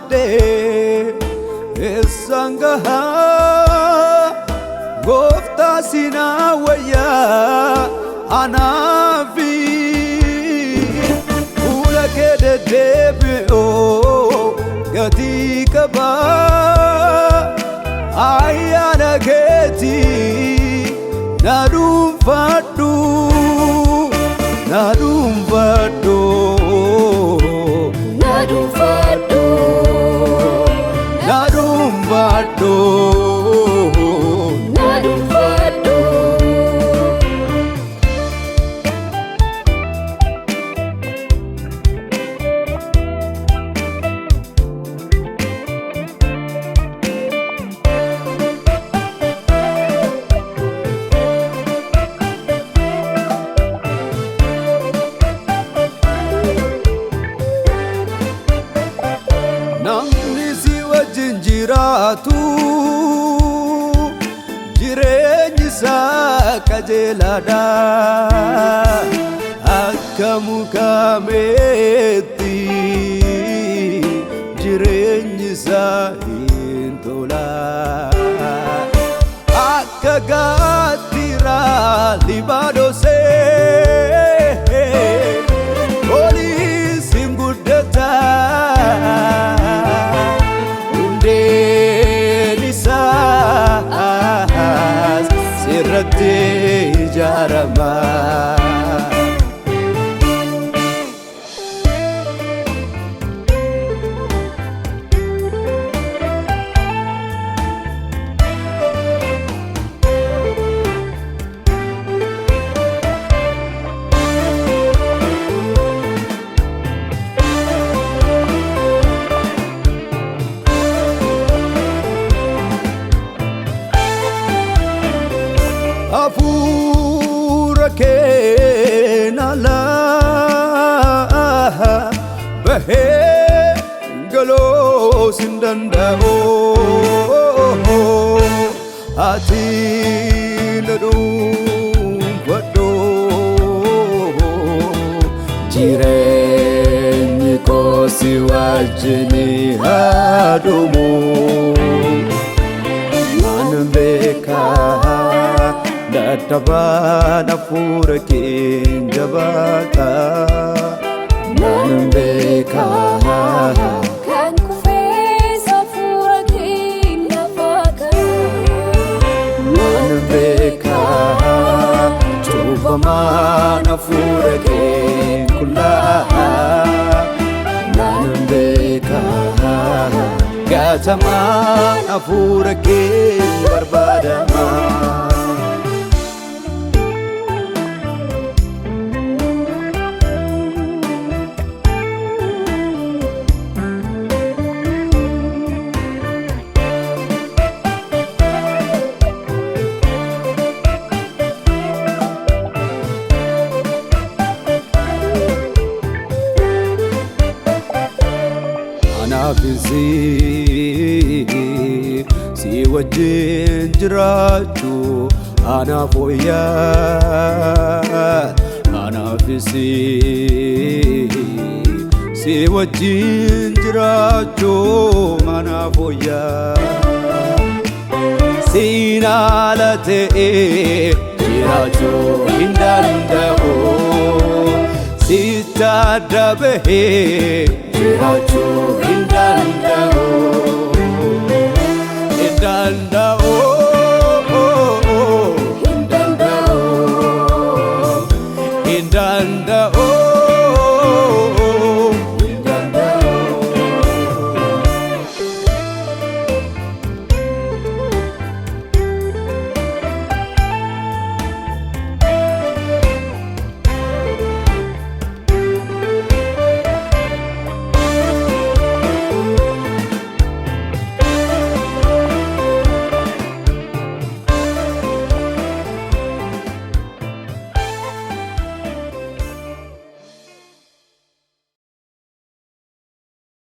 barbaade esangaha gofta sina waya anafi ula kede debe o gati kaba ayana geti nadum fadu nadum fadu nadum fadu nadum fadu nadum fadu Jinjiratu jireenyi isaa qajeelaadha akka muka meetti jireenyi isaa hin tola akka gaattiraa Libaanoosee oliin guddataa sirratti ijaarama Afura kenala bahe galo sindandao ati nadum vado jireenyi ko si wajjini adumu manbeka Dadhaban afura kinjabata nanbeka kan kufes afura kinjabata nanbeka chubaman afura kinkula nanbeka gataman afura kinbarbadama Anafisi si wajjin jirachu anafoya anafisi si wajjin jirachu anafoya sinalate jirachu indandao sitadabehe jirachu indandao